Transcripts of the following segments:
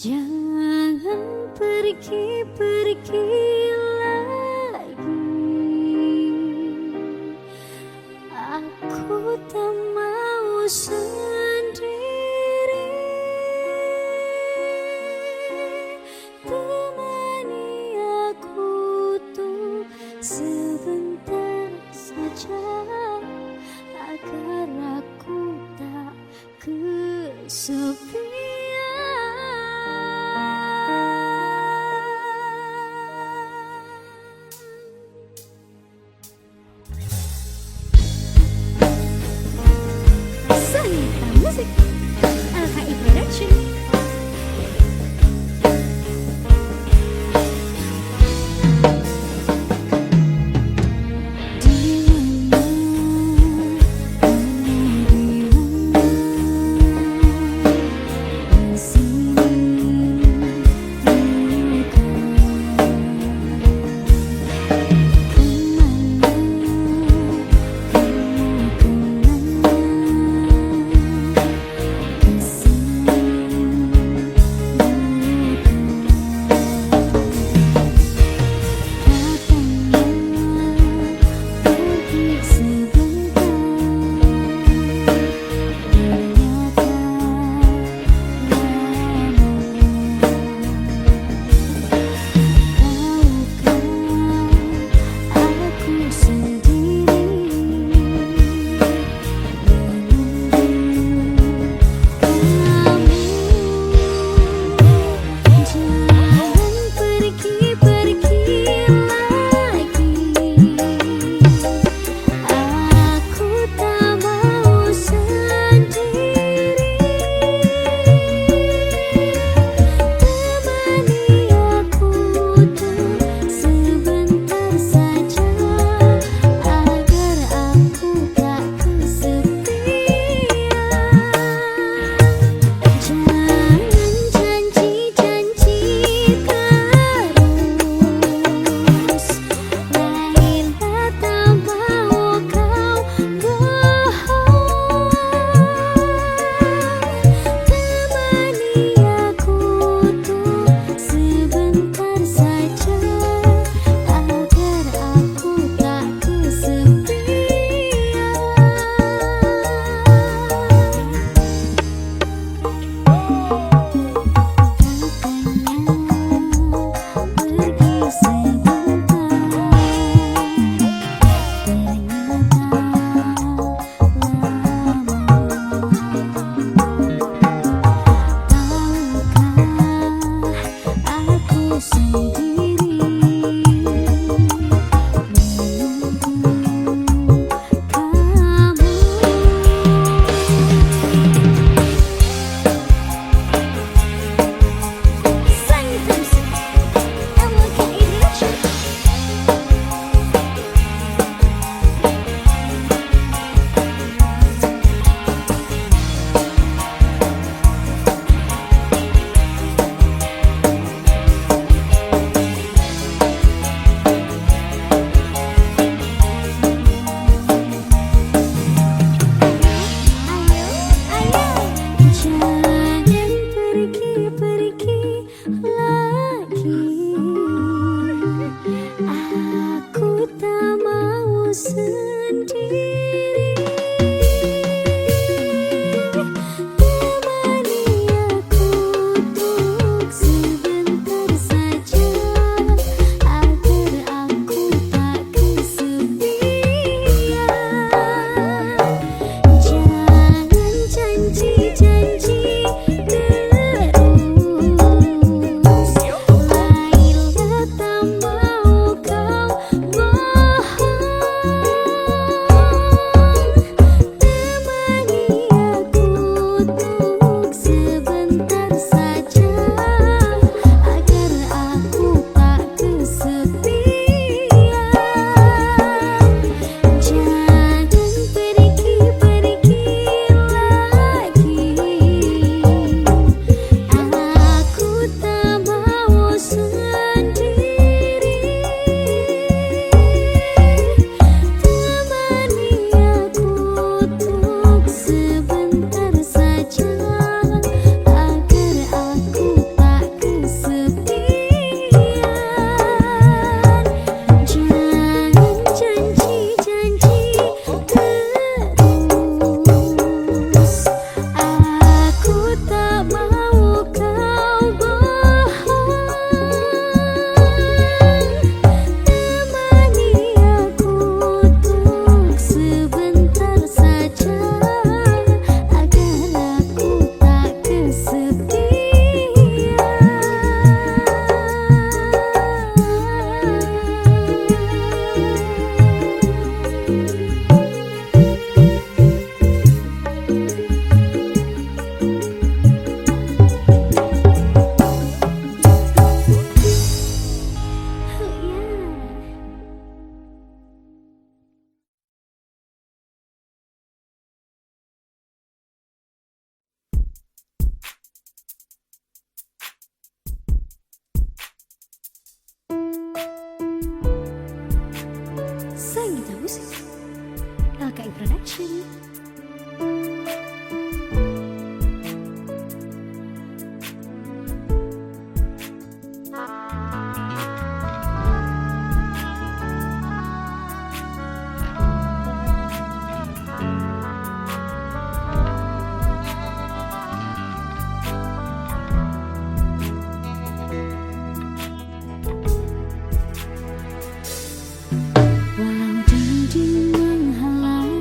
Jangan pergi-pergi lagi. Aku tak mau sendiri. Temani aku tuh sebentar saja, agar aku tak kesepian. Music LKI Production. Production. Walau dinding menghalang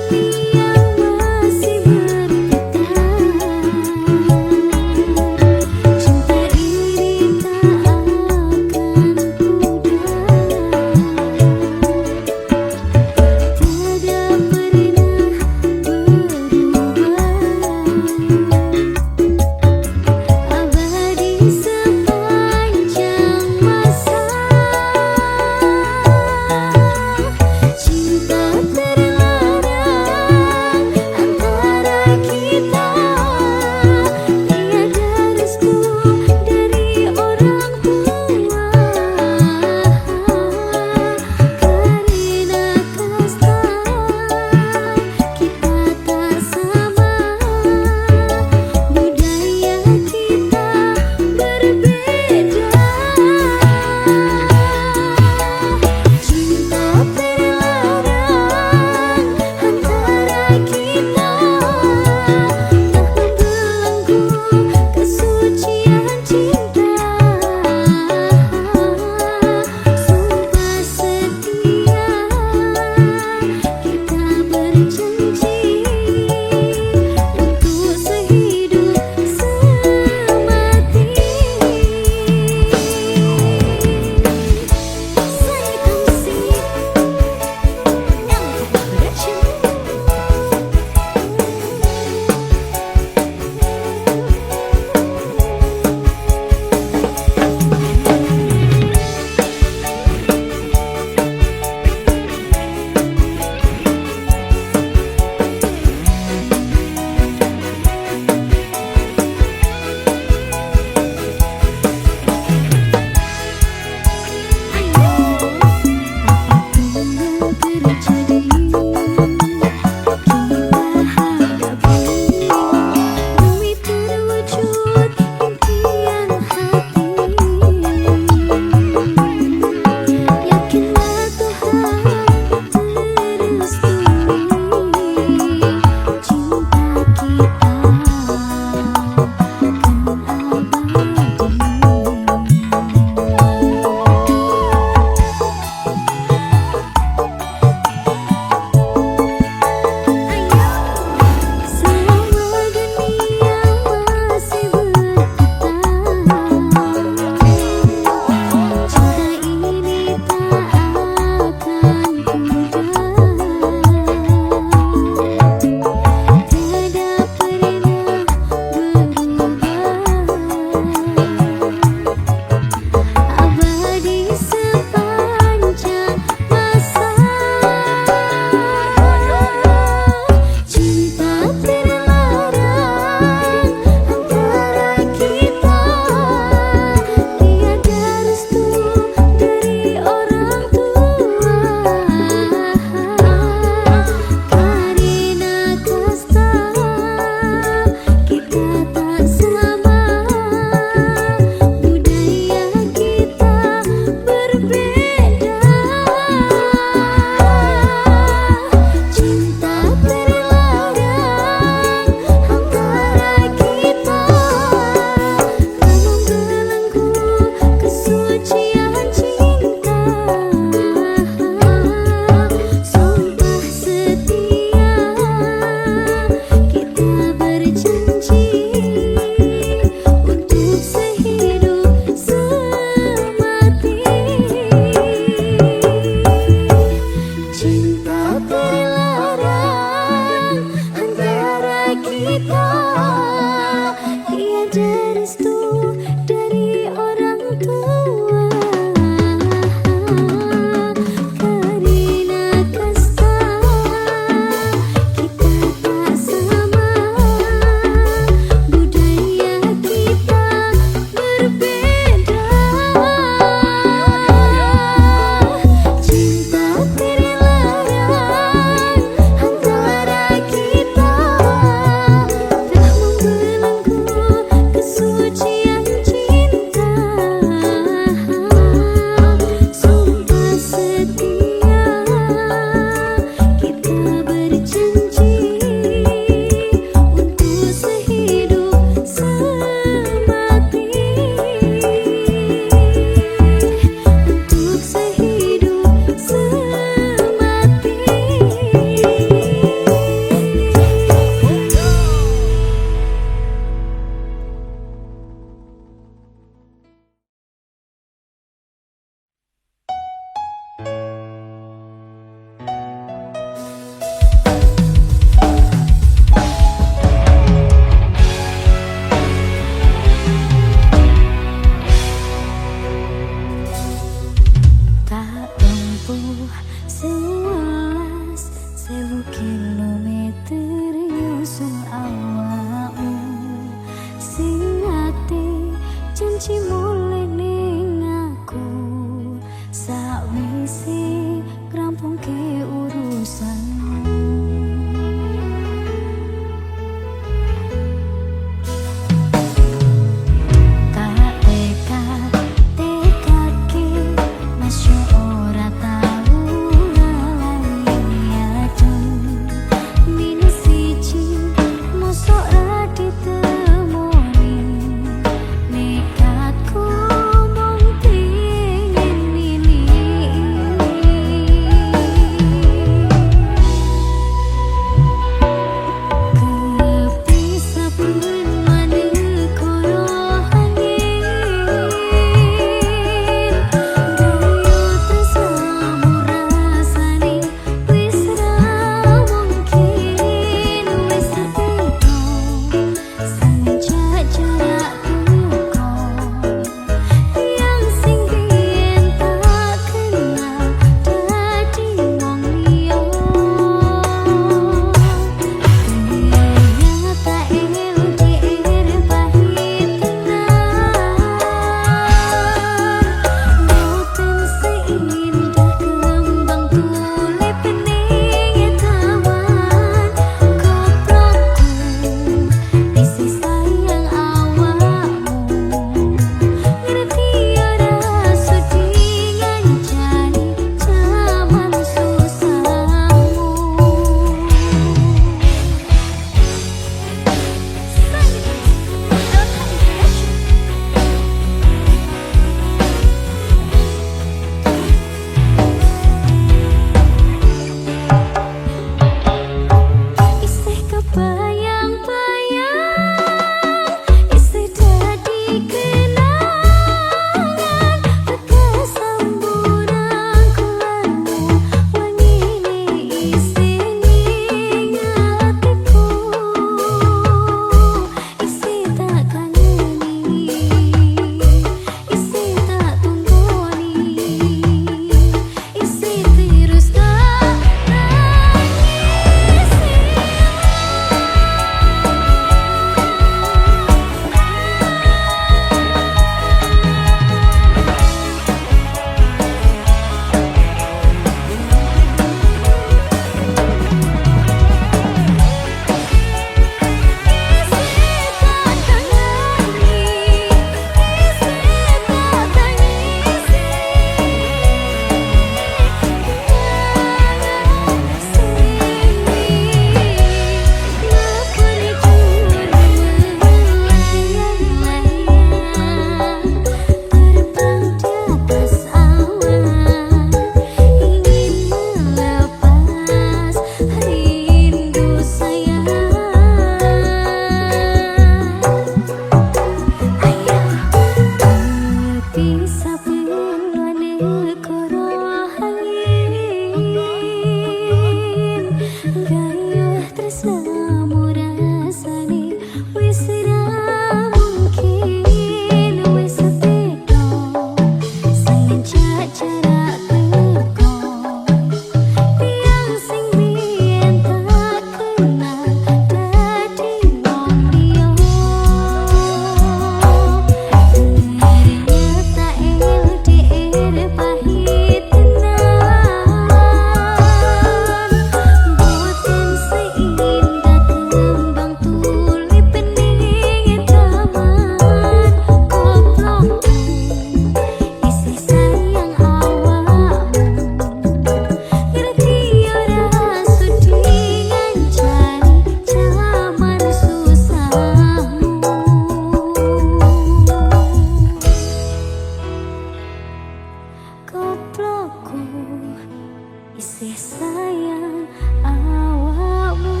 isih sayang awakmu.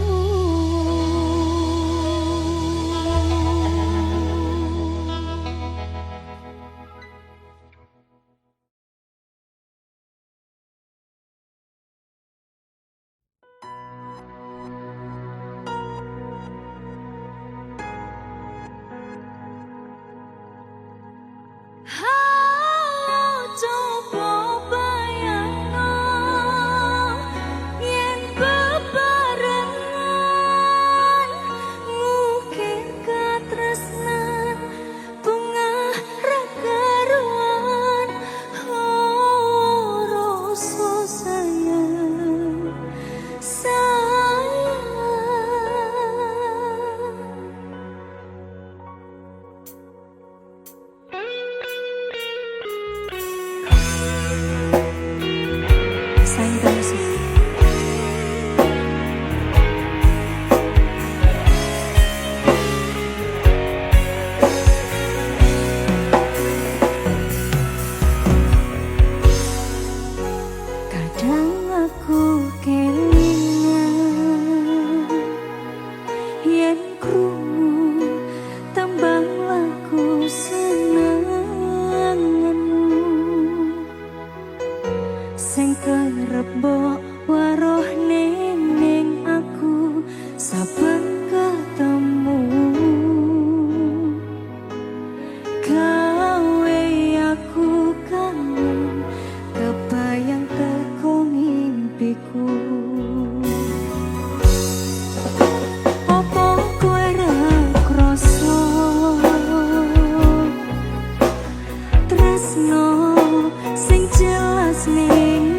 Sing kerep mbok warohne ning aku saben ketemu, gawe aku kangen kebayang teko ngimpiku. Opo kowe ra krasa tresno sing jelas ning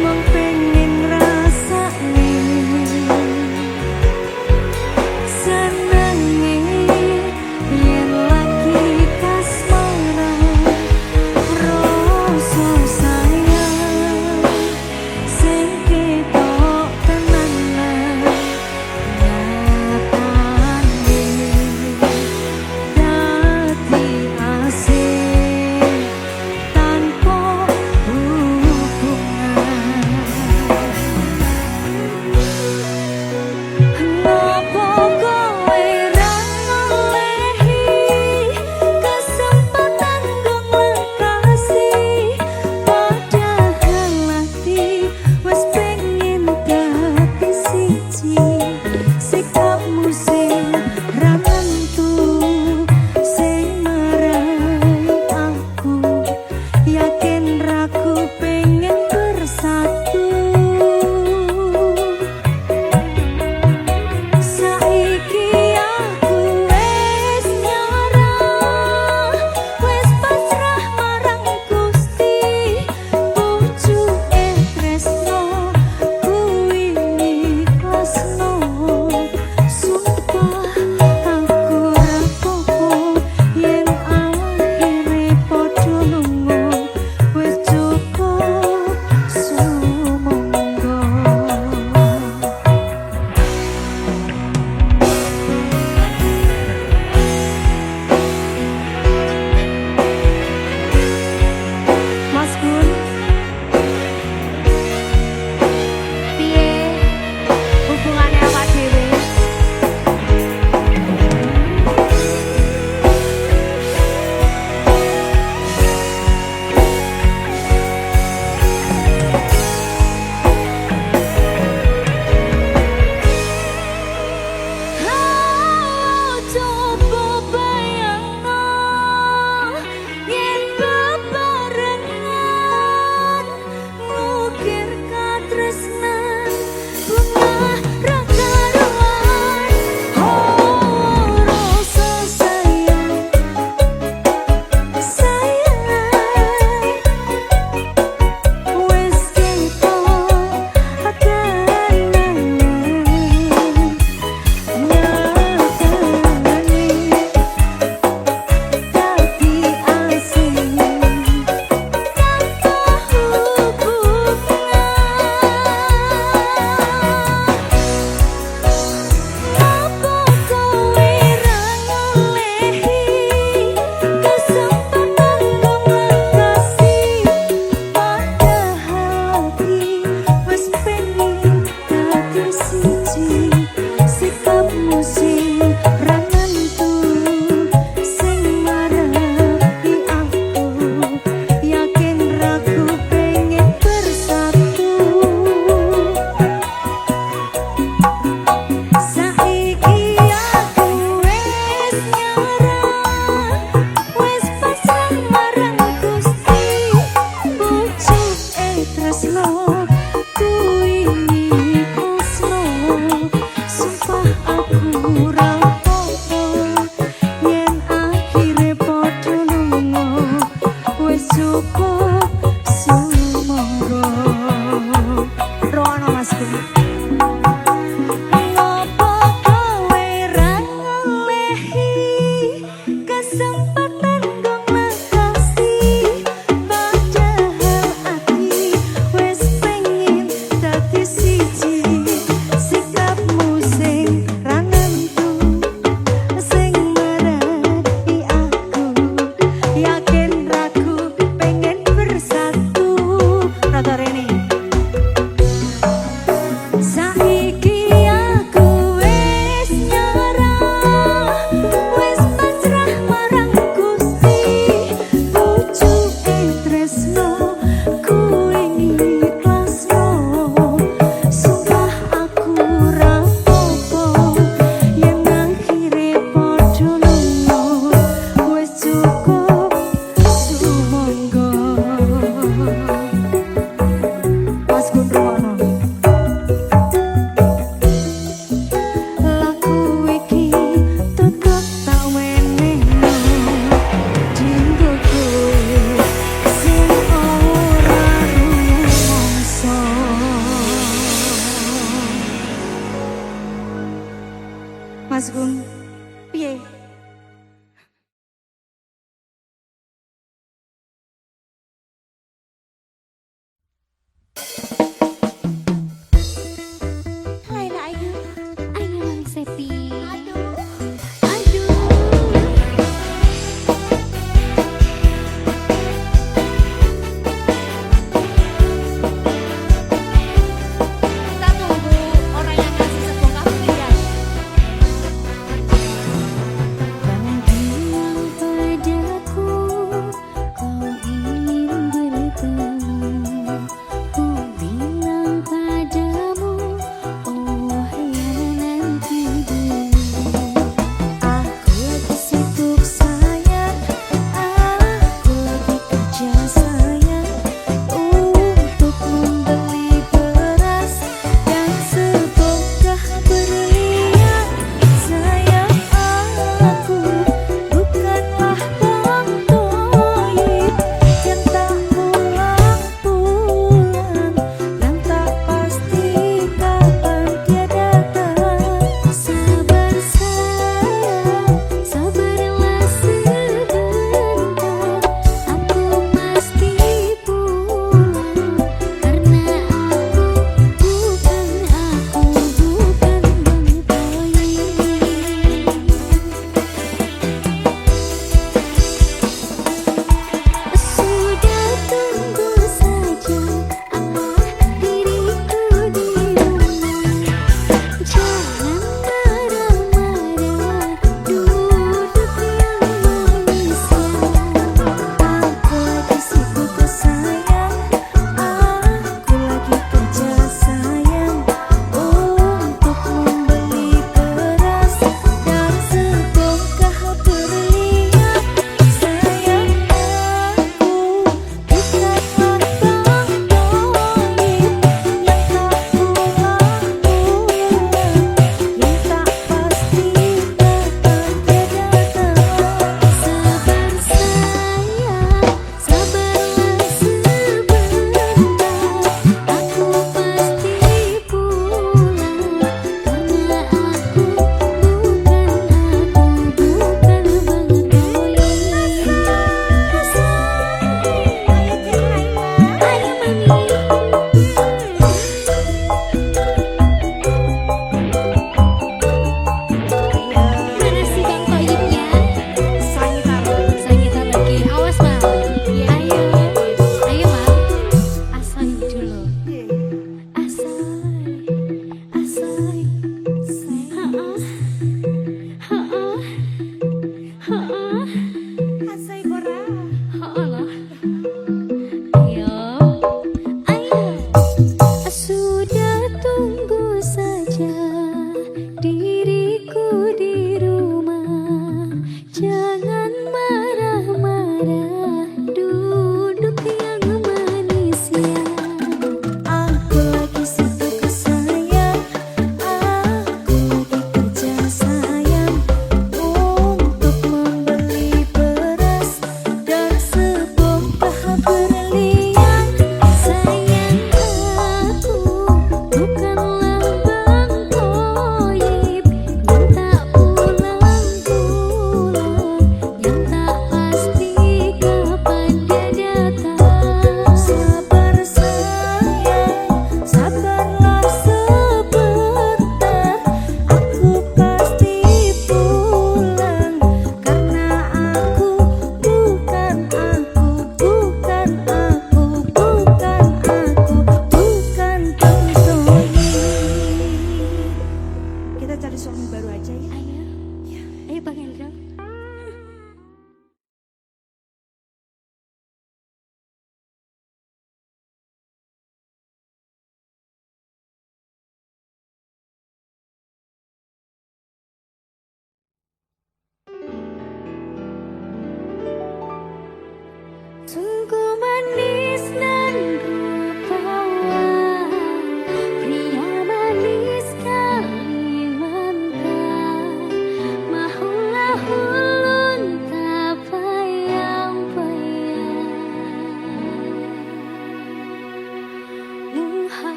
mong tresno kuwi ikhlasno sumpah aku ra apa yen akhire padha lunga wis cukup sumangga rono Mas Gun. Ngopo kowe ra ngelehi kesempatan kang makasih padahal ati wis pengin dadi siji sikapmu sing ra nentu sing merei aku yakin ragu pengen bersatu rata rene. Saiki aku wis nyerah wis pasrah marang Gusti pucuke tresno kuwi ikhlasno sumpah aku ra apa yen akhire padha lunga wis cukup sumangga. Mas Gun rono lagu iki tetep tak wenehno dinggo kowe sing ora rumangsa. Mas Gun piye? Laila ayo, ayo Sepi. Aduh. Kita tunggu orang yang ngasih sebongkah hujan.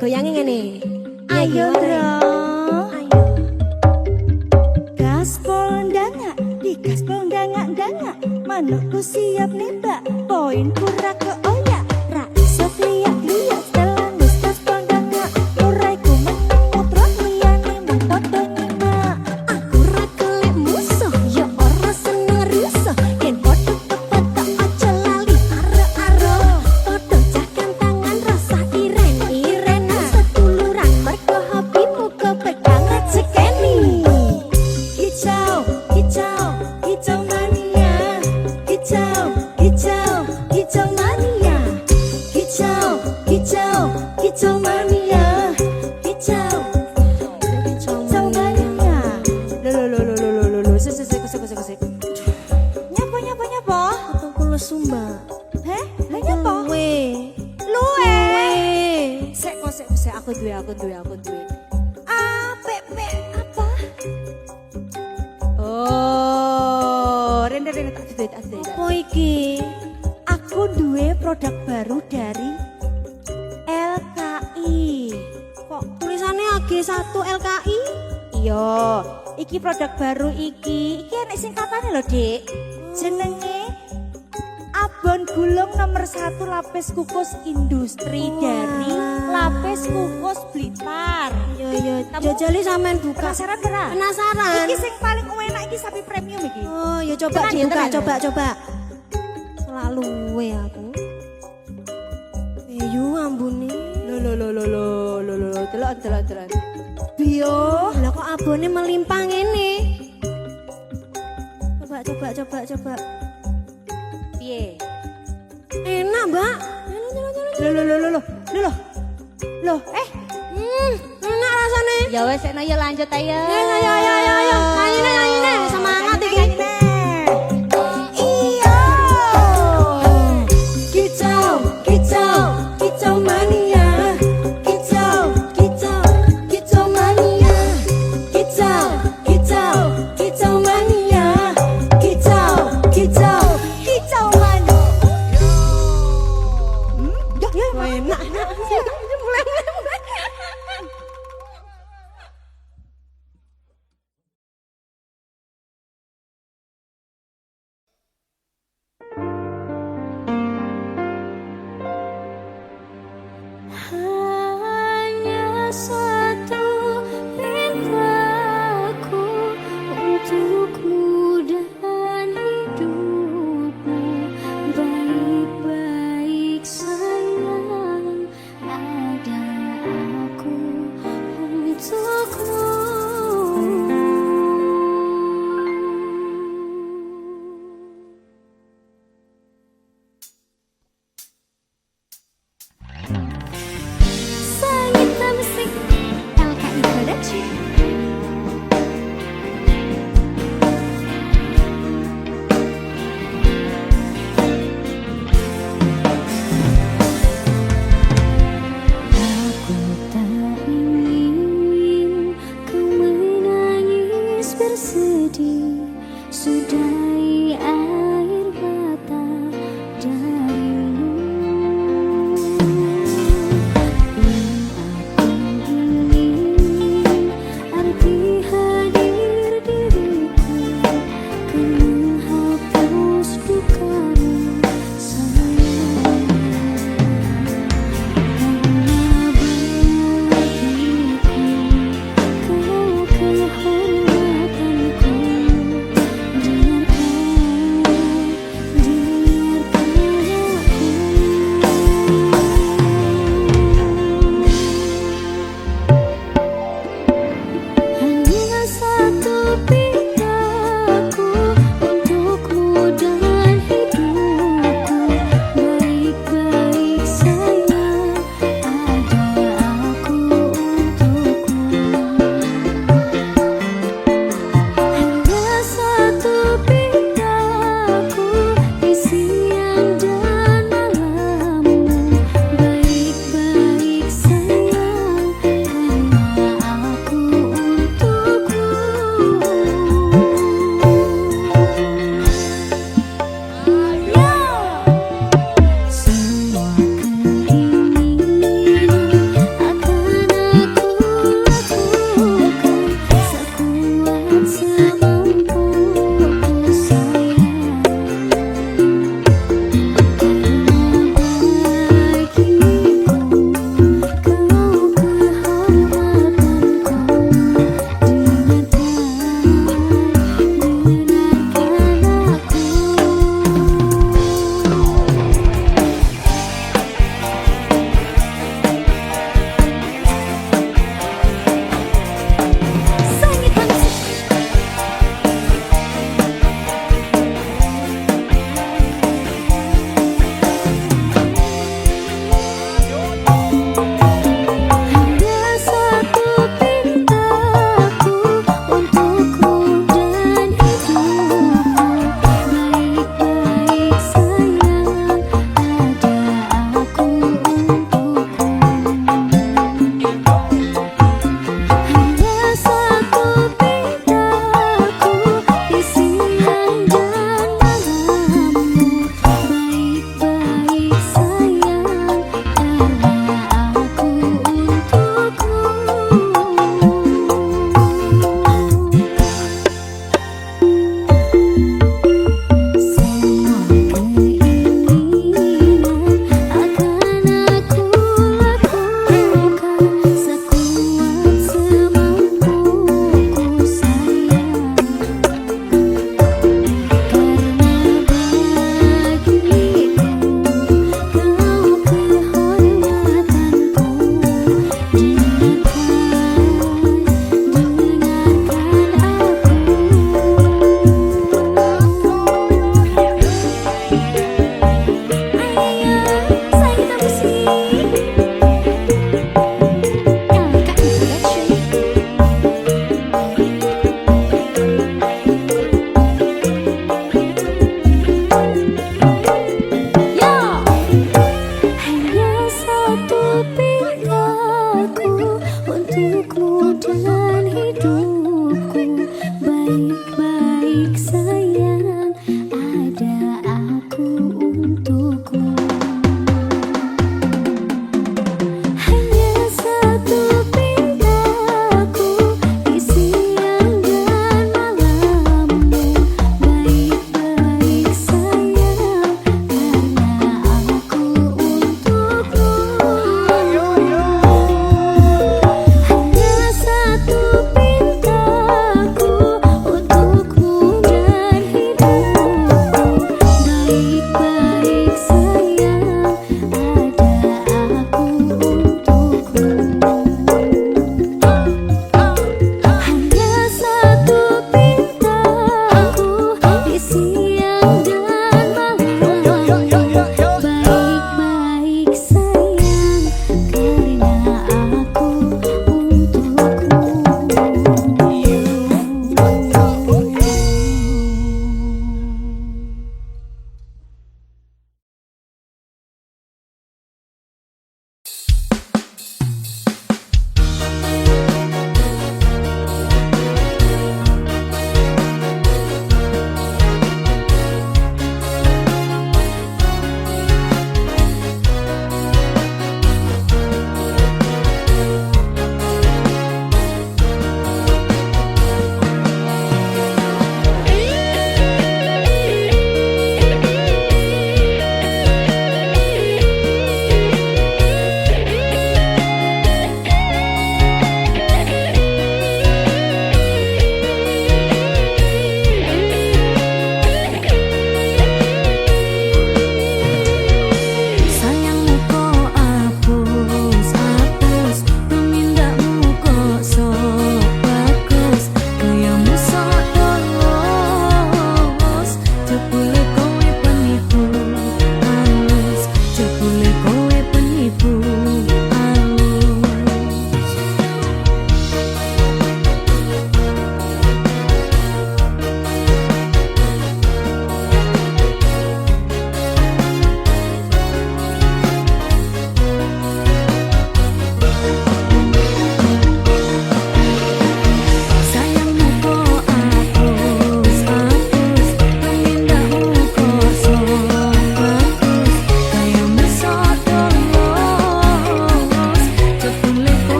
goyangi ngene. Ayo gimana? bro. Ayo. Gaspol dangak, di gaspol dangak-dangak. Manukku siap nembak, poinku ra keoyak. Ra iso liat-liat, setelanus gaspol dangak. Uraiku meneng mutrot liyane mung padha nyimak. Aku ra kelek musuh, ya ora seneng rusuh. Yen padha kepatok aja lali aro-aro. Padha cahkan tangan rasa iren-irenan. Seduluran mergo hobimu kepegang rezekeni. Hijau, hijau, hijau mania. Hijau, hijau, hijau mania. Hijau, hijau, hijau mania. Hijau, hijau mania. Lo, sik. Nyapa? Aku lesu, Mbak. Heh, lah nyapa? Luwe. Luwe. Sik, Aku duwe. Pepe apa? Oh, rene tak duwe. apa iki? Aku duwe produk baru dari LKI. Kok tulisannya AG1 LKI? Iya, iki produk baru iki. Iki enek singkatane lho, Dik. Jenenge Abon Gulung nomor 1 lapis kukus industri dari lapis kukus Blitar. Yo, Kamu jajali sampean buka. Penasaran ora? Penasaran. Iki sing paling enak iki sapi premium iki. Oh, ya coba Tenan, dibuka, tenan. coba. Selalu we aku. Ayo ambune. Lo, delok. Bio. Lah kok abone melimpah ngene? Coba. Piye? Enak, Mbak. Lo, Enak rasane. ya wes nek yo lanjut ayo. Ayo. Nyanyi semangat iki. Iya. Kicau mania. Kicau mania. Kicau mania. Kicau mania. Wah, enak. Mulai. Hanya satu perintahku untukmu dan hidupmu. Baik-baik sayang, ada aku untukmu. Sangita Musik LKI Production. Aku tak ingin kau menangis bersedih. Sudahi air mata darimu. Yang aku ingin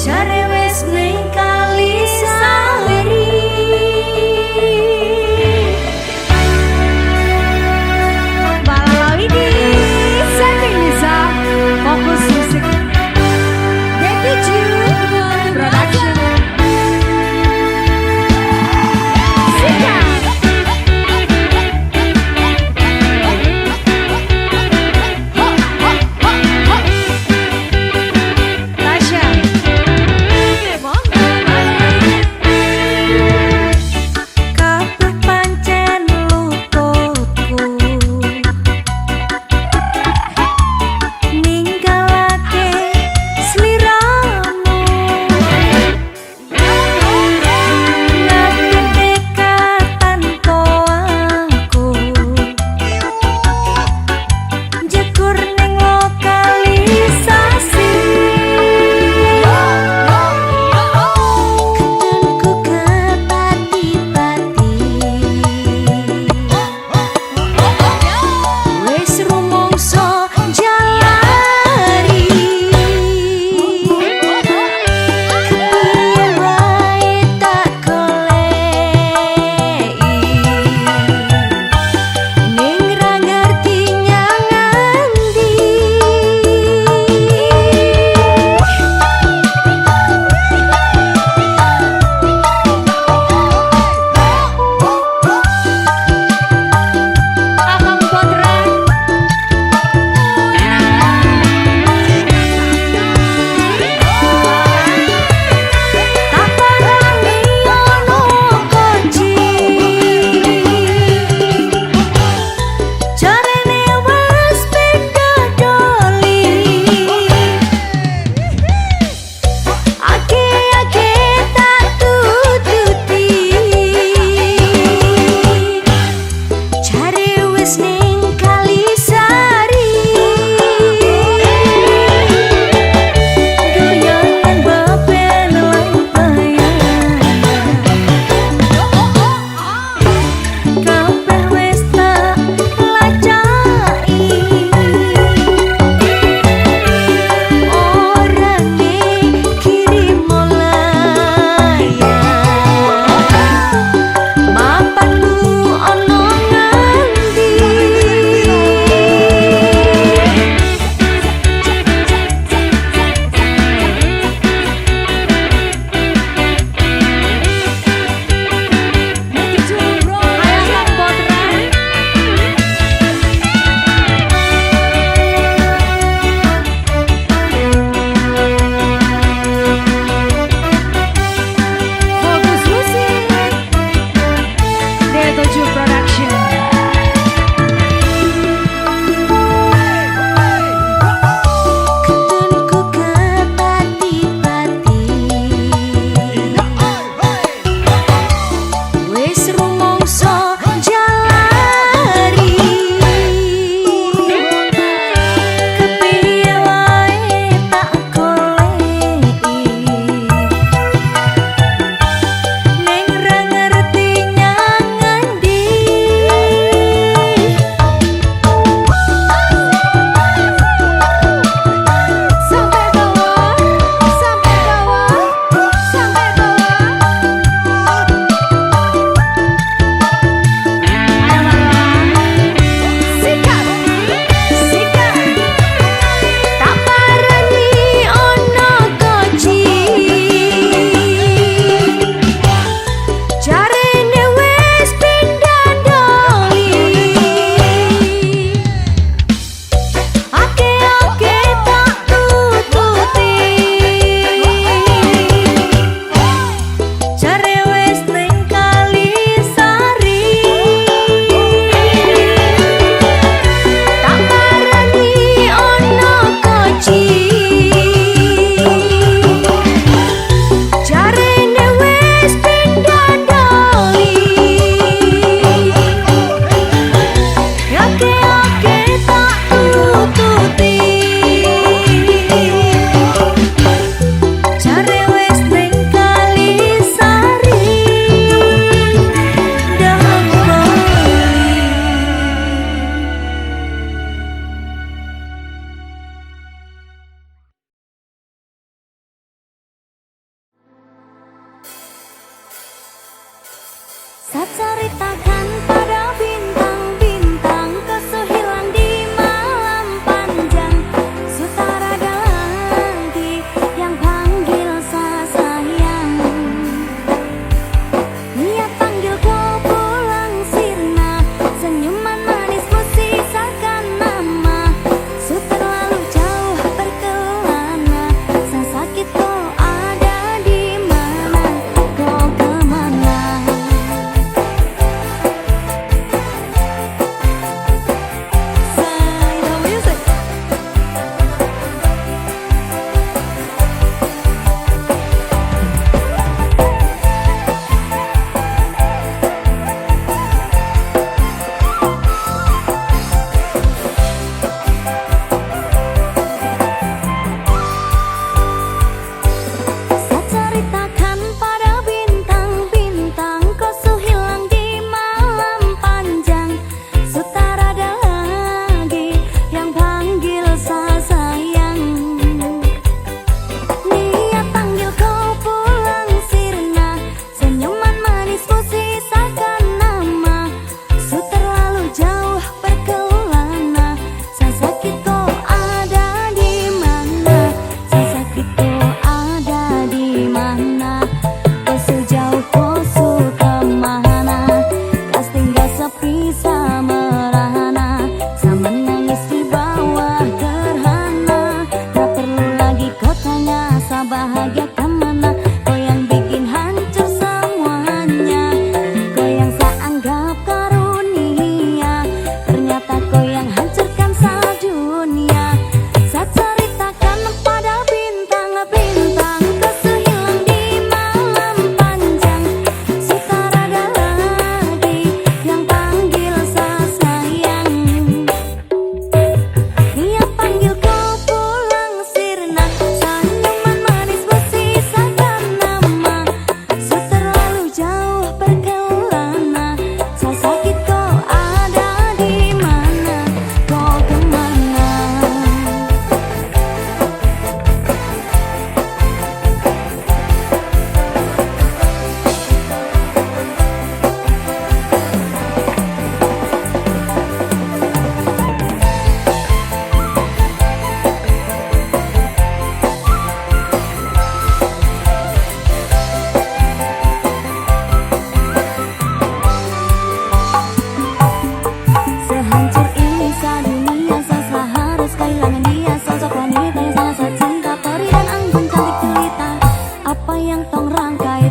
Jare wis ning Kalisari. Balawidi Sepinisa Fokus Musik Debbie Ju Production. Tasya Monggo.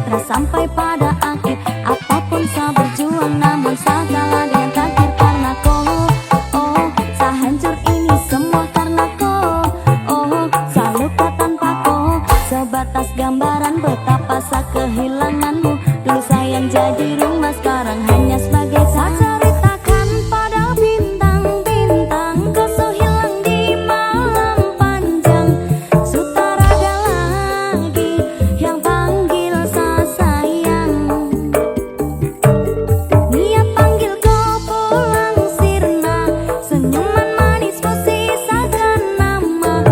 sutra sampai pada akhir. Apapun saya berjuang namun saya kalah dengan takdir karena kau. Oh, saya hancur ini semua karena kau. Oh, saya luka tanpa kau. Sebatas gambaran betapa saya kehilanganmu. Dulu sayang jadi rumah, sekarang hanya sebagai saja. Ceritakan pada bintang-bintang, kau hilang di malam panjang. Sutarada lagi yang panggil saya sayang. Niat panggil kau pulang sirna, senyuman manismu sisakan nama.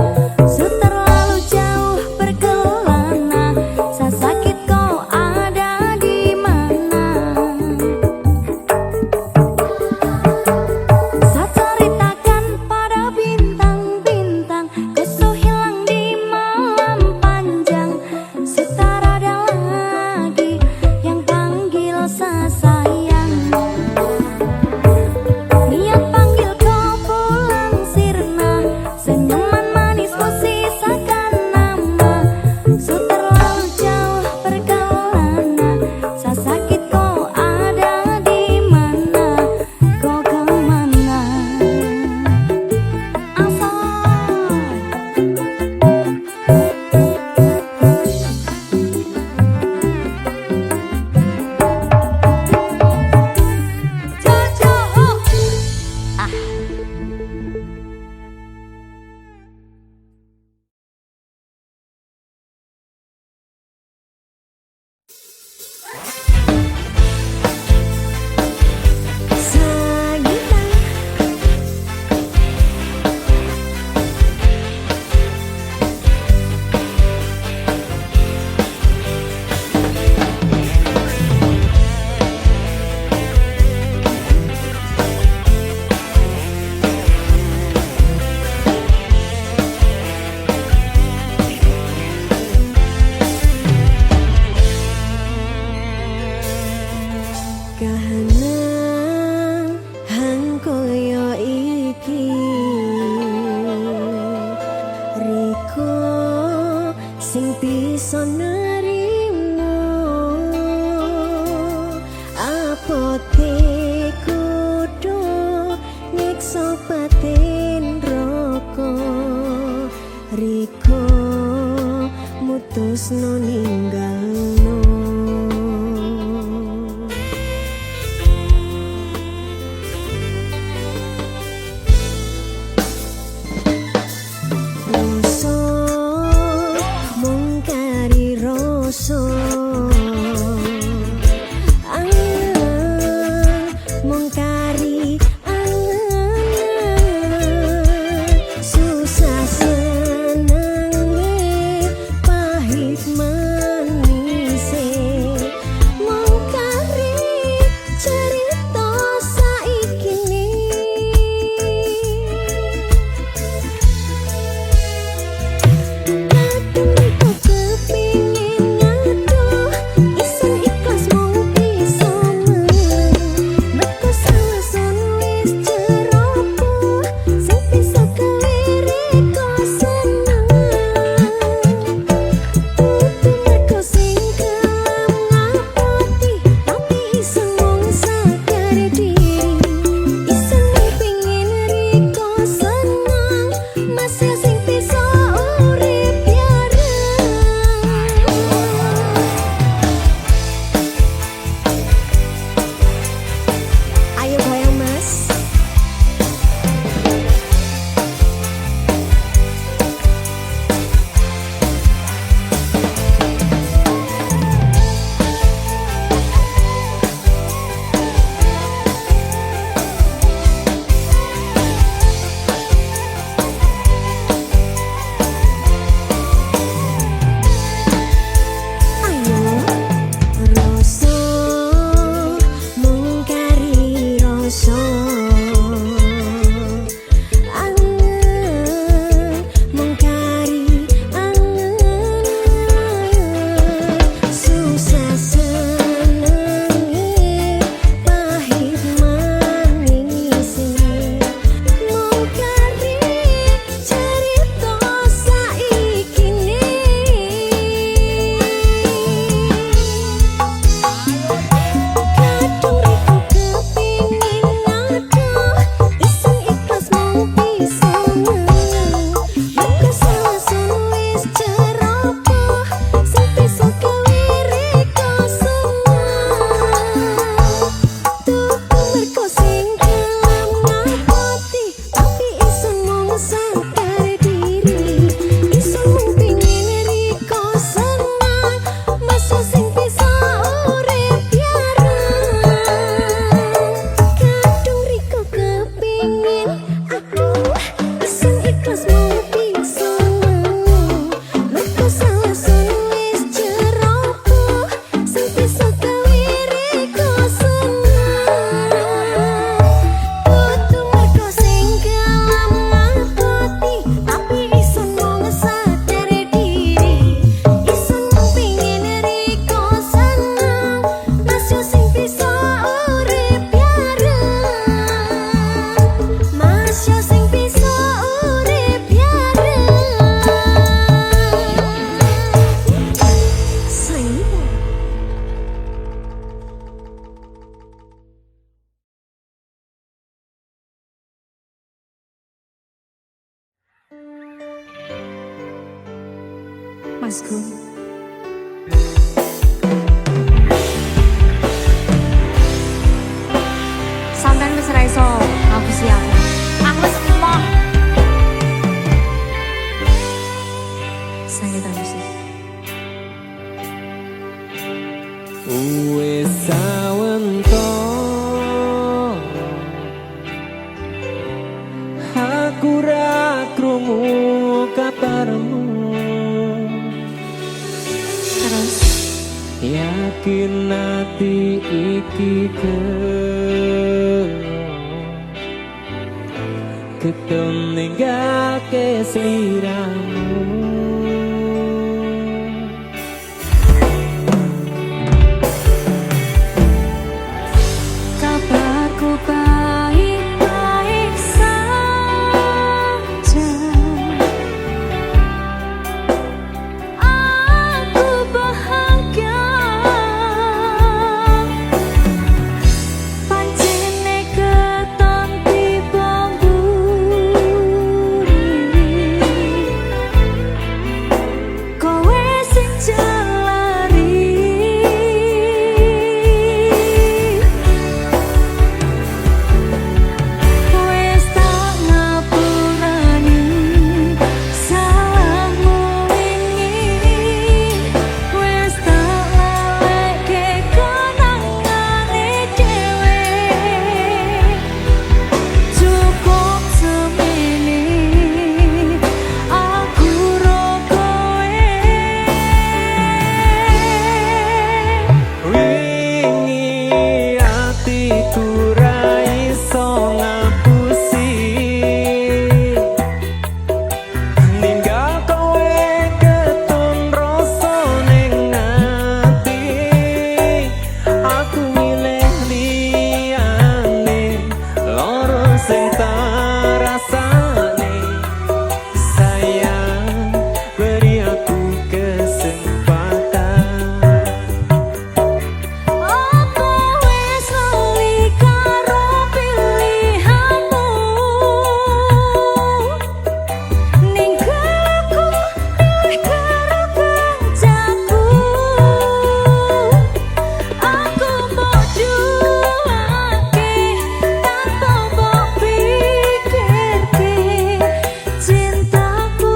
Su terlalu jauh berkelana, saya sakit kau ada di mana. Saya ceritakan pada bintang-bintang, kau hilang di malam panjang. Sutarada lagi yang panggil saya sayang. Niat panggil kau pulang sirna, senyuman manismu sisakan nama. Su terlalu jauh berkelana, saya sakit kau ada di mana. Kau kemana? Kahanan hang koyo iki, riko sing bisa nerimo. Apote kudu nyiksa batin roko, riko mutusno ninggalno. Susah senang pahit Mas Gun. Sampean wis ra iso ngapusi aku. Aku wis emoh. Sange musik. Wis sawento aku ra krungu kabarmu. Terus Yakin ati iki keton ninggake sliramu. kabarku baik-baik saja. Aku bahagia. Pancene keton tiba mburi. Kowe sing jalari. Wes tak ngapurani salahmu wingi. Wes tak laleke kenangane dhewe. Cukup semene aku ro kowe. Wingi atiku ra iso ngapusi ninggal kowe keton rasa ning ati. Aku milih liyane loro sing tak rasane. Sayang beri aku kesempatan. Apa wes lali karo pilihanmu? Ninggal aku milih karo kancaku. Aku mbok duwake tanpa mbok pikirke. Cintaku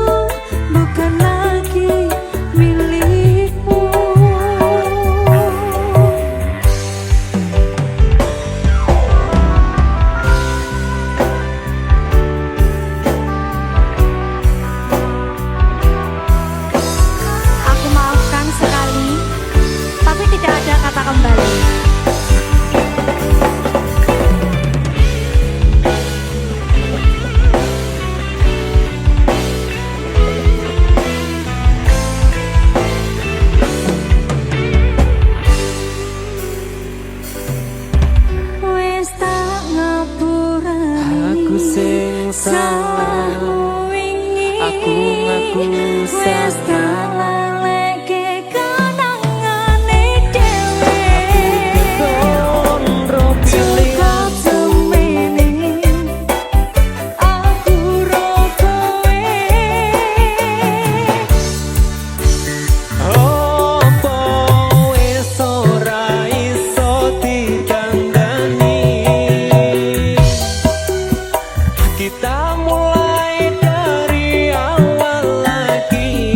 bukan lagi milikmu. Aku maafkan sekali, tapi tidak ada kata kembali. Wes tak ngapurani Aku sing salah, salahmu wingi. aku ngaku Wes tak salah. laleke kenangane dhewe. Keton ro pilih Cukup semene aku ro kowe. apa wis ora iso ditandani. Kita mulai dari awal lagi.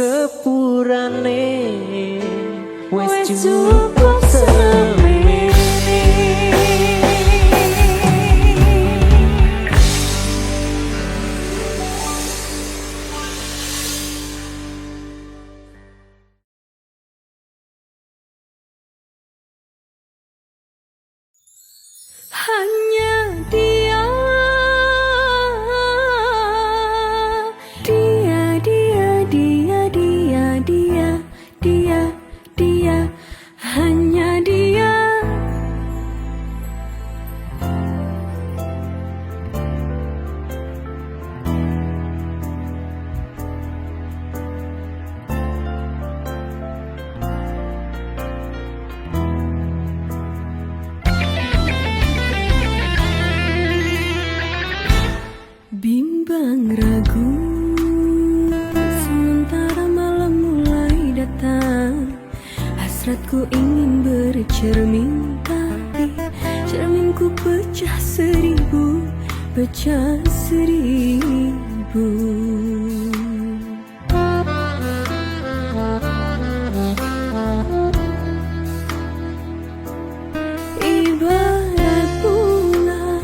sepurane wis cukup semene. Hanya dia, dia, dia, dia, dia, dia, dia, dia, hanya dia. Bimbang ragu, sementara malam mulai datang. Hasratku ingin bercermin, tapi cerminku pecah seribu, pecah seribu. Ibarat bunga,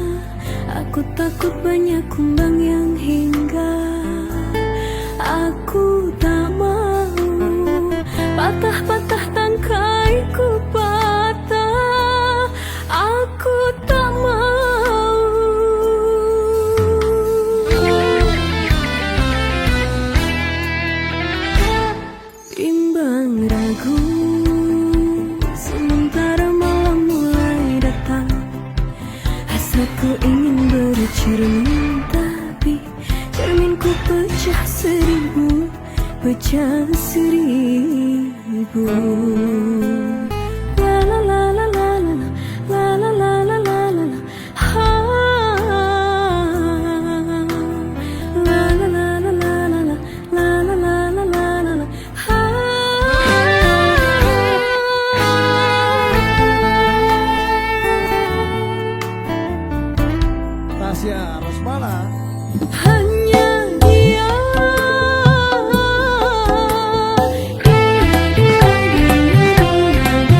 aku takut banyak kumbang yang hinggap. Aku tak mau patah-patah tangkaiku patah. Aku tak mau. Bimbang ragu, sementara malam mulai datang. Hasratku ingin bercermin, tapi cerminku pecah seribu, pecah seribu. La la la la la la la la la la la la ha. La la la la la la la la la la la la la ha. Tasya Rosmala. Hanya dia, dia, dia, dia, dia,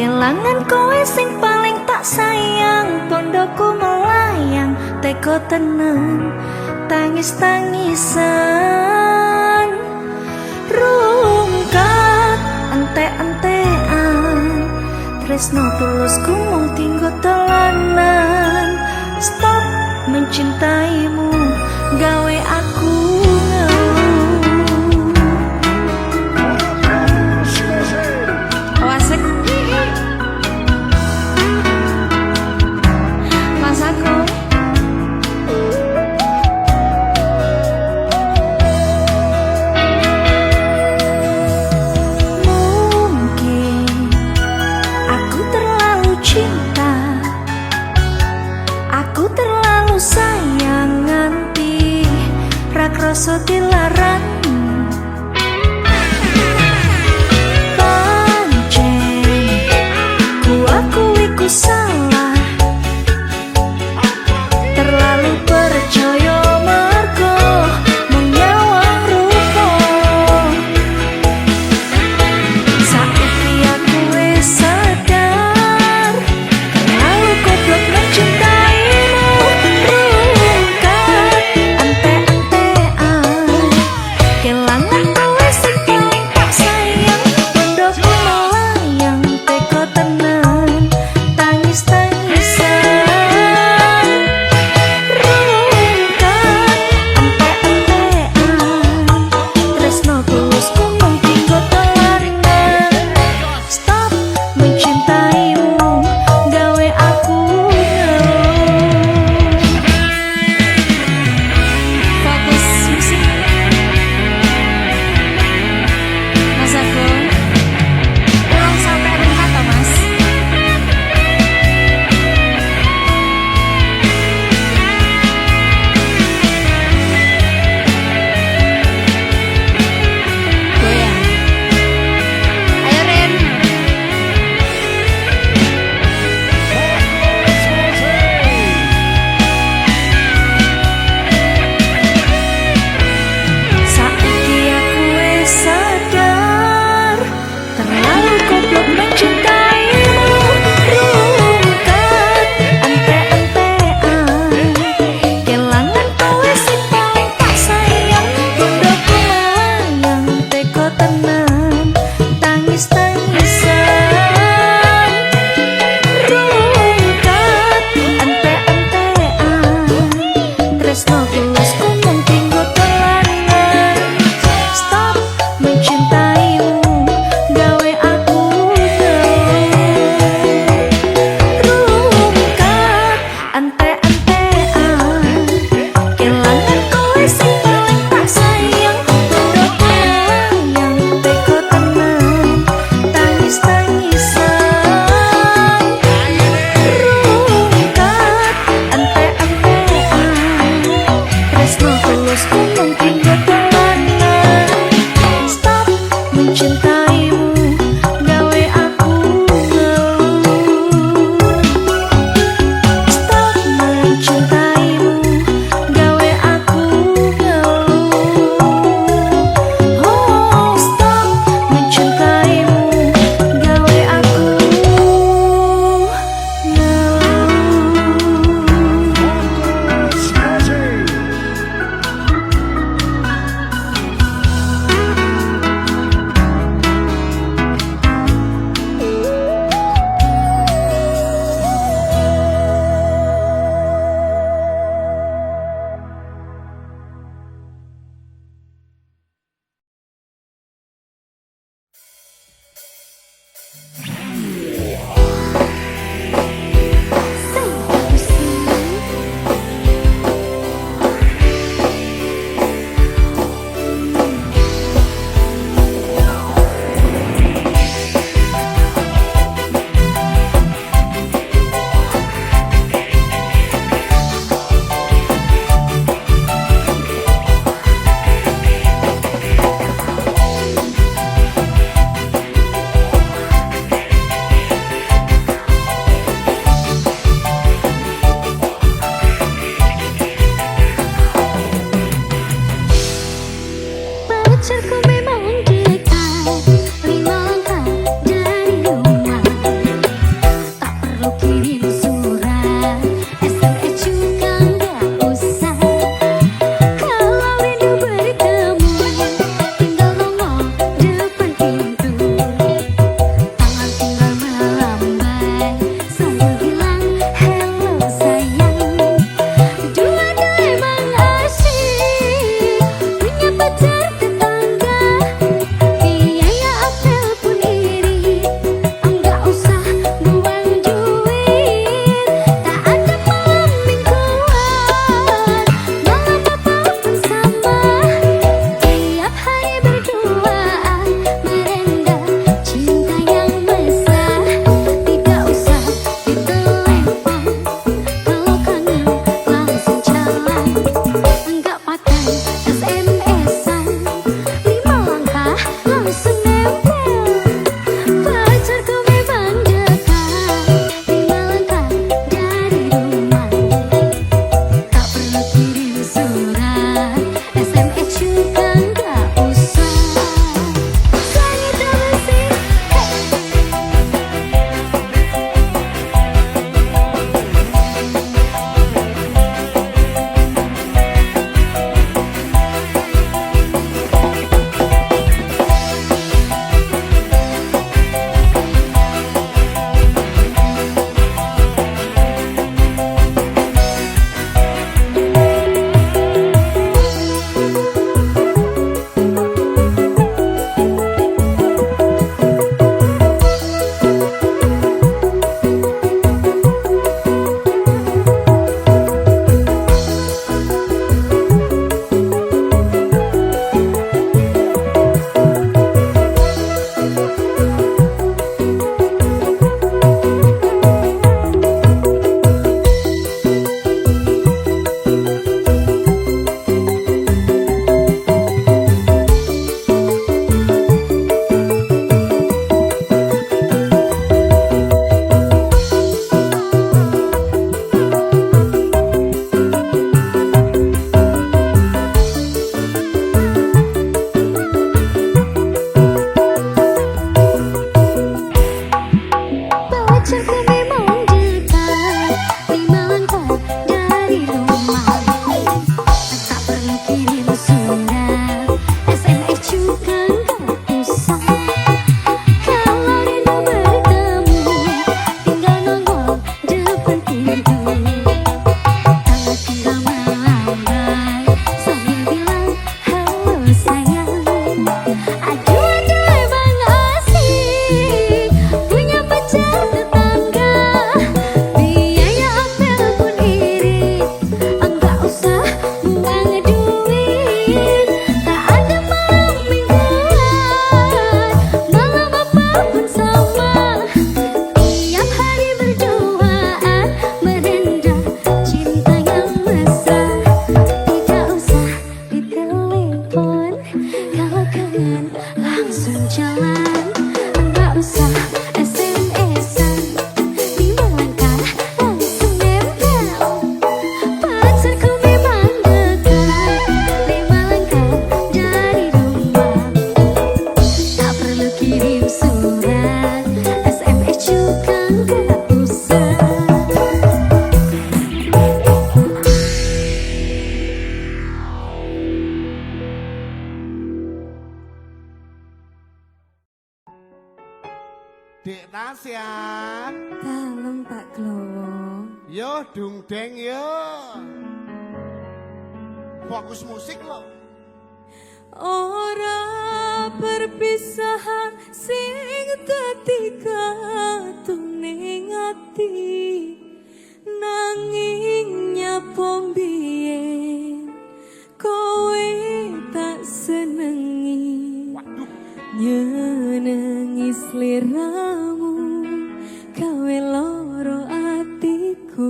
Kelangan kowe sing paling tak sayang, pondoku melayang, teko tenang, tangis-tangisan, rungkat, ente-entean, tresno tulusku mung tinggo telanan. Stop mencintaimu, gawe aku ngeluh. Awasek Mas aku mungkin aku terlalu cinta, aku terlalu sayang nganti rak rasa dilarang. Pancen ku akui ku salah, terlalu percaya mergo menyawang rupa. Saiki aku wis sadar, terlalu goblok mencintaimu. Rungkat, ente-entean, kelangan kowe sing paling tak sayang, pondoku melayang, teko tenan, tangis-tangisan. Rungkat, ente-entean, tresno tulusku mung tinggo telanan. Stop mencintaimu, gawe aku ngeluh. Fokus musik Mas aku ulang sampai ringkat toh Mas. Goyang. Ayo Ren. Saiki aku wis sadar, terlalu goblok mencintaimu. Rungkat, ente-entean, kelangan kowe sing paling tak sayang, pondoku melayang, teko tenan, tangis-tangisan. Rungkat, ente-entean, tresno tulusku mung tinggo telanan. Stop mencintaimu, gawe aku ngeluh. Rungkat, ente-entean, kelangan kowe sing paling tak sayang, pondoku melayang, teko tenan, tangis-tangisan. Rungkat, ente-entean, tresno tulusku mung tinggo telanan. Stop mencintaimu, gawe aku ngeluh. Stop mencintaimu, gawe aku ngeluh. Oh, stop mencintaimu, gawe aku ngeluh. Dek Tasya. Dalem Pak Glowo. Yo dungdeng yo. Fokus musik lo. Ora perpisahan sing dadi katuning ati nanging nyapa biyen kowe tak senengi. Waduh. Nyenengi sliramu gawe loro atiku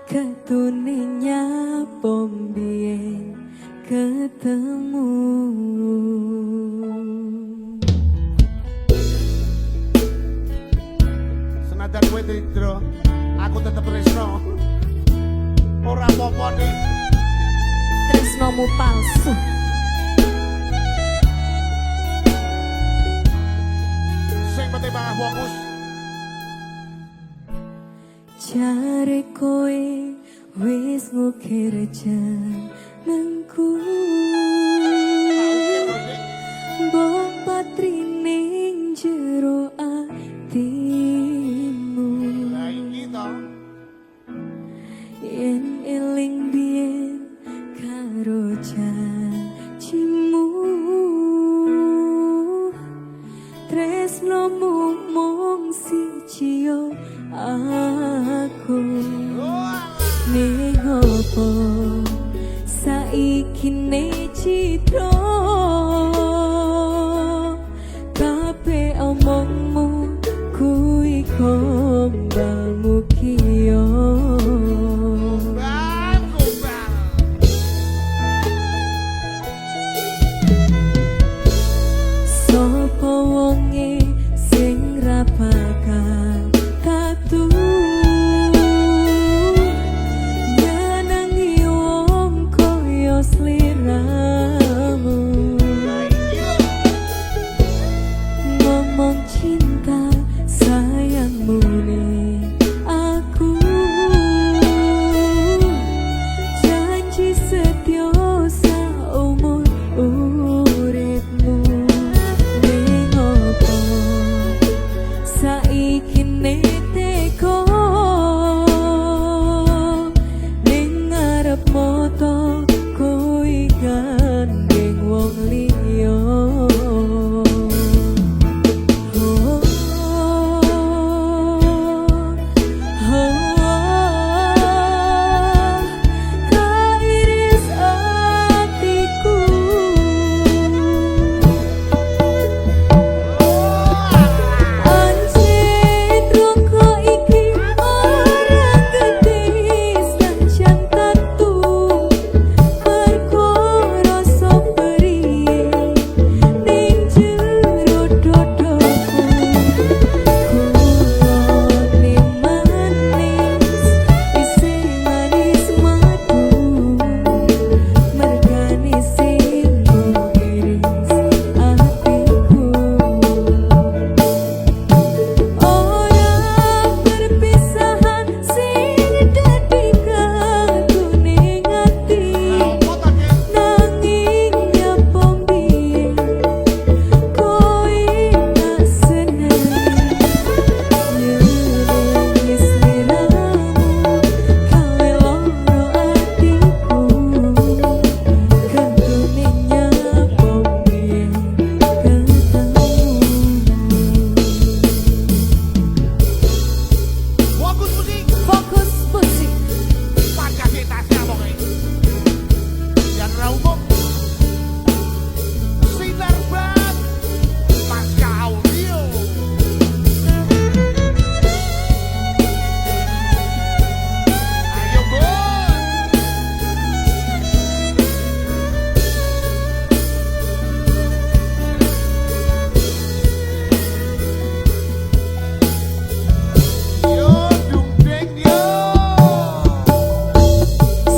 ketune nyapa biyen ketemu. Senajan kowe tridro, aku tetep tresno. Ora apa-apa nih. Tresnomu palsu. Sing penting banget fokus. Jare kowe wis ngukir jenengku. Mbok patrining jero atimu. Lah iki to. Yen eling biyen karo janjimu, tresnomu mung siji yo aku. Ning opo saiki ne citra kabeh omongmu kuwi kembangmu kiyo. wonge sing ra bakal tatu nyenengi wong koyo sliramu ngomong cinta sayangmu nih aku janji setia saumur uripmu ning opo saiki neteko ning ngarep moto kuwi gandeng wong liya kairis atiku anjen roko iki ora gedis dan jantatu perkara soberiye ning jero dodoku kulone manis isih manis madu mergane sing iris atiku ora perpisahan sing dadi kaguning ati nanging nyapa mbiyen kowe tak seneng nyenengi sliramu gawe loro atiku kaguning nyapa mbiyen ketemu Fokus musik, fokus musik pakai tasnya pokoknya. Yang umum, sinar banget, pasca audio. Ayo bos. Yo, dung ding yo.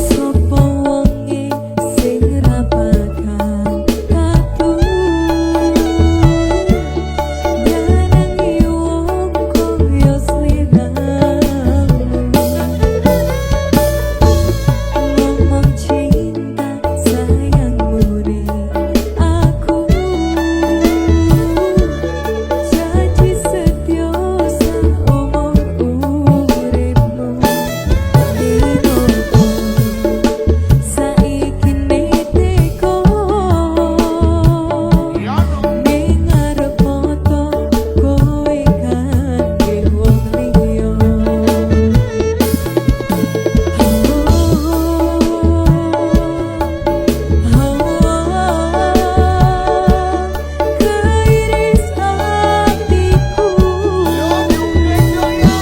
Sopo wonge sing ra bakal tatu nyenengi wong koyo sliramu ngomong cinta sayangmu nih aku janji setia saumur uripmu ning opo saiki neteko Yo, ning ngarep moto kowe gandeng wong liya kairis atiku dung ding yo yo.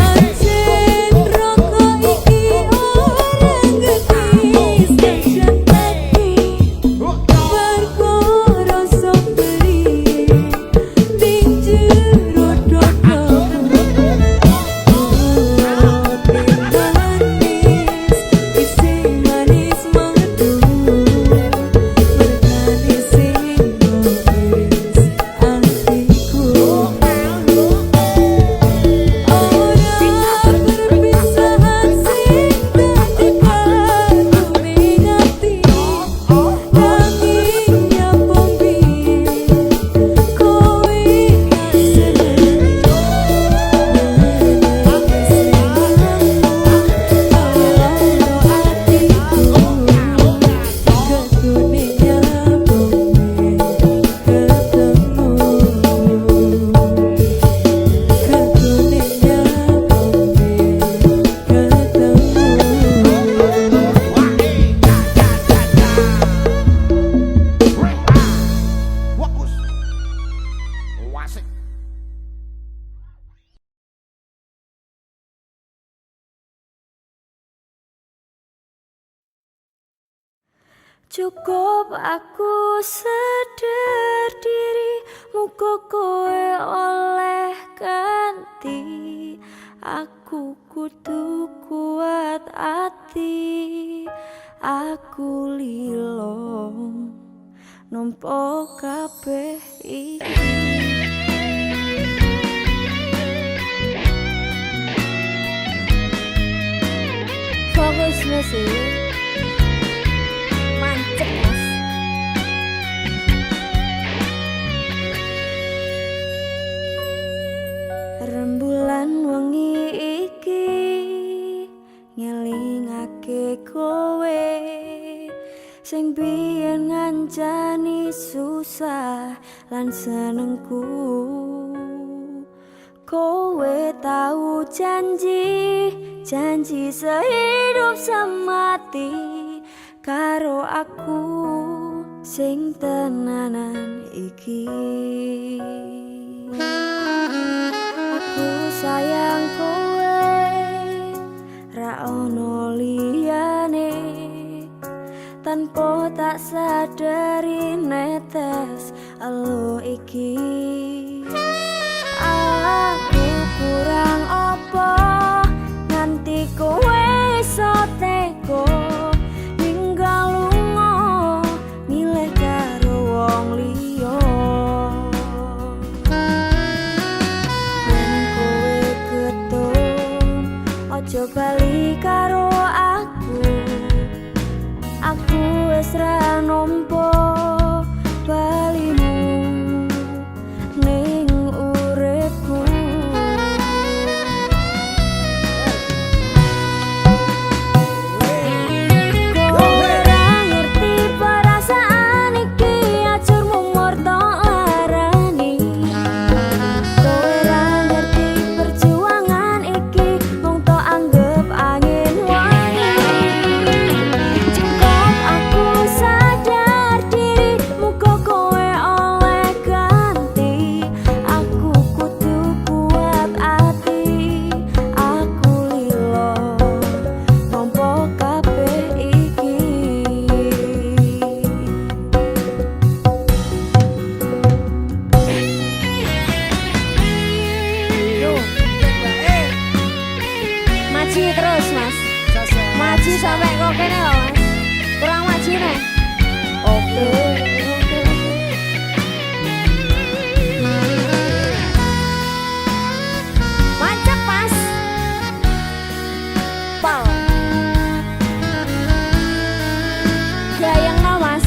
anjen roko iki ora gedis dan jantatu perkara soberiye ning jero dodoku kulone manis isih manis madu mergane sing iris atiku ora perpisahan sing dadi kaguning ati nanging nyapa mbiyen kowe tak seneng nyenengi sliramu gawe loro atiku kaguning nyapa mbiyen ketemu kaguning nyapa mbiyen ketemu Fokus. Wasik. Cukup aku sedih muga kowe oleh ganti. Aku kudu kuat ati, aku lilo nompo kabeh iki. Fokus musik mancep mas. Rembulan wengi iki ngelingake kowe sing biyen ngancani susah lan senengku. Kowe tau janji sehidup semati karo aku sing tenanan iki. Aku sayang kowe ra ono liyane, tanpa tak sadari netes elo iki. Aku kurang apa nganti kowe iso teko ninggal lunga milih karo wong liya. Yen kowe ketun aja bali karo aku wis ra nampa balimu ning uripku. Kowe ra ngerti perasaan iki, ajur mumur tok larani. Kowe ra ngerti perjuangan iki, mung tok anggap angin wangi. Cukup aku sadar diri, muga kowe oleh ganti. Aku kudu kuat ati, aku lilo nampa kabeh iki. Maji terus mas, maji sampai kok kene loh mas, kurang maji nih. Oke. Mantap mas. Pal. Gayeng no mas.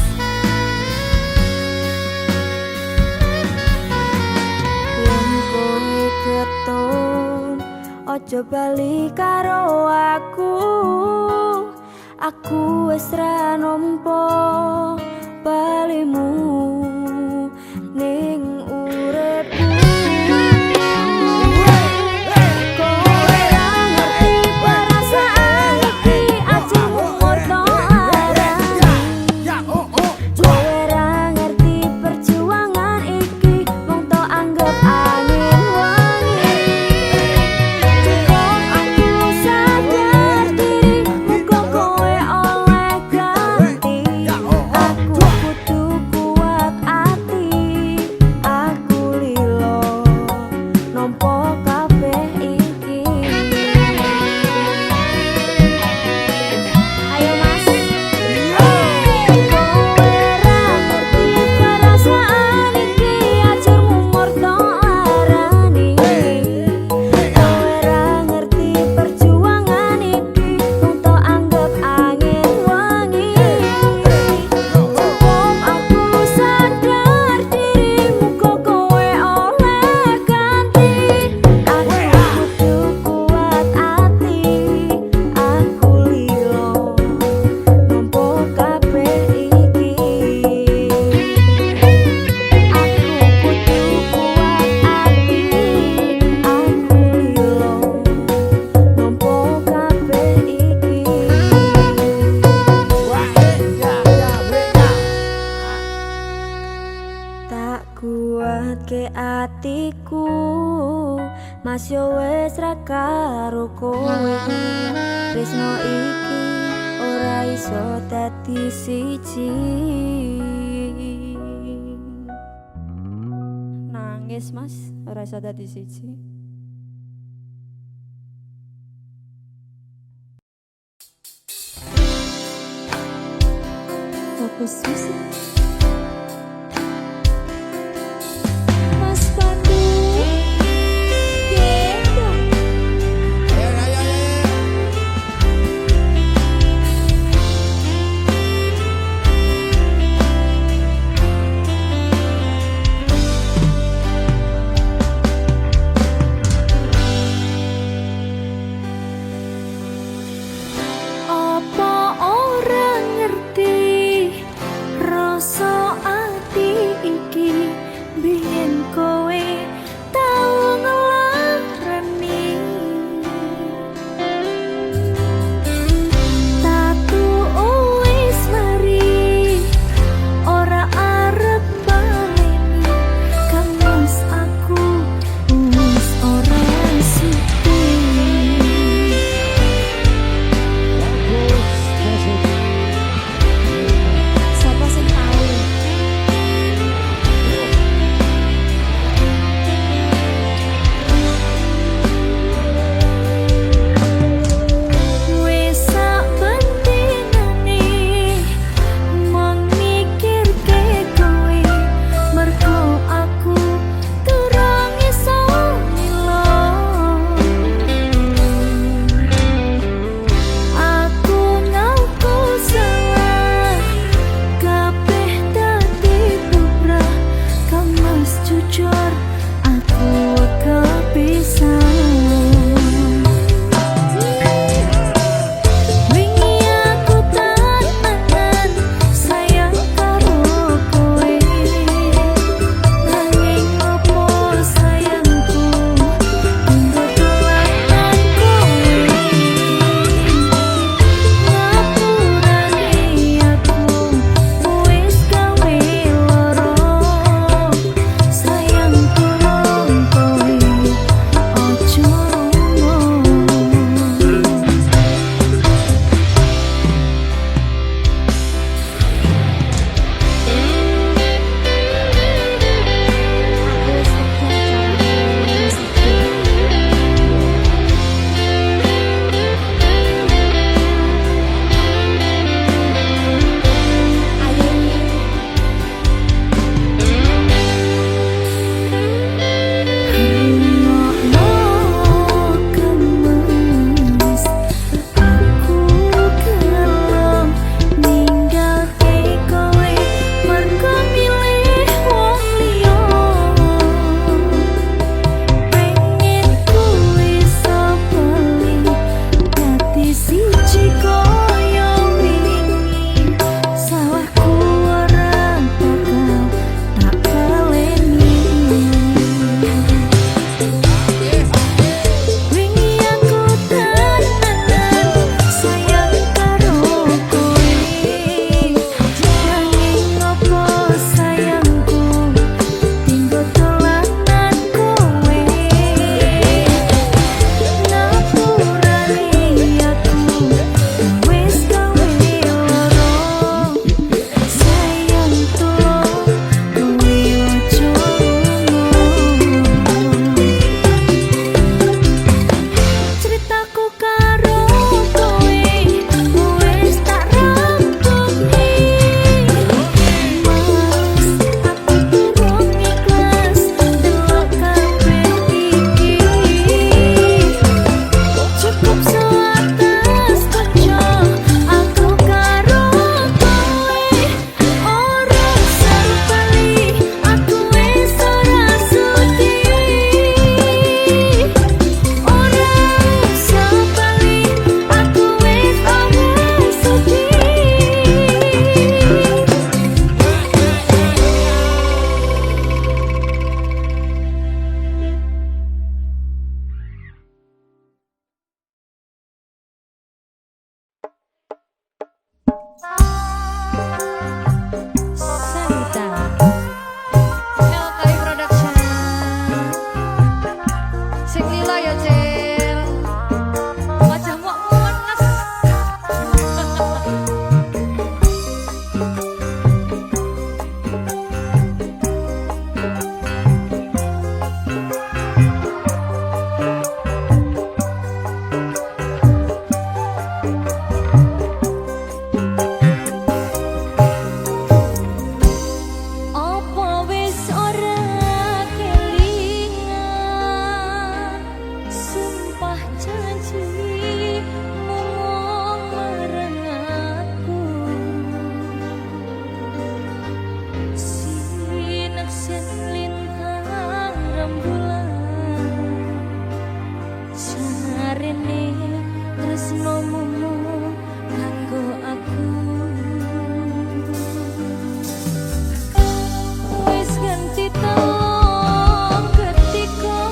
Yen kowe ketun ojo bali karo aku wis ra nampa balimu ning uripku. Kowe ra ngerti perasaan iki, aja umur tok larani. Kowe ra ngerti perjuangan iki, mung tok anggap angin wangi. Cukup aku sadar diri, muga kowe oleh ganti. Aku kudu kuat ati, aku lilo nampa kabeh iki. Ayo mas. Kowe ra ngerti perasaan iki, ajur mumur tok larani. Kowe ra ngerti perjuangan iki, mung tok anggap angin wangi. Cukup aku sadar diri, muga kowe oleh ganti. Aku kudu kuat ati, aku lilo nampa kabeh iki. Aku kudu kuat ati, aku lilo nampa kabeh iki. Tak kuat ke atiku, mas yo wis ra karo kowe. Tresno iki ora iso dadi siji. Nah wis Mas, ora iso dadi siji. Fokus musik. Mas Pandu gendong. Apa orang ngerti rasa rembulan jarene tresnomu kanggo aku wis ganti tong ketika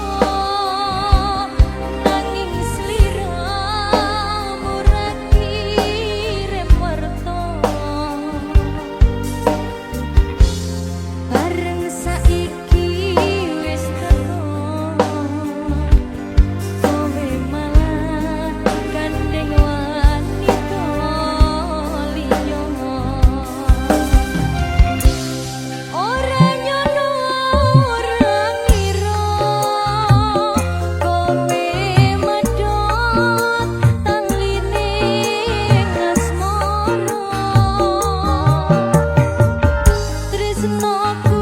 nanging sliramu ra kirim warta bareng saiki wis teko kowe malah gandeng wanita liya ora nyono ora ngira kowe medhot tangline asmara tresnoku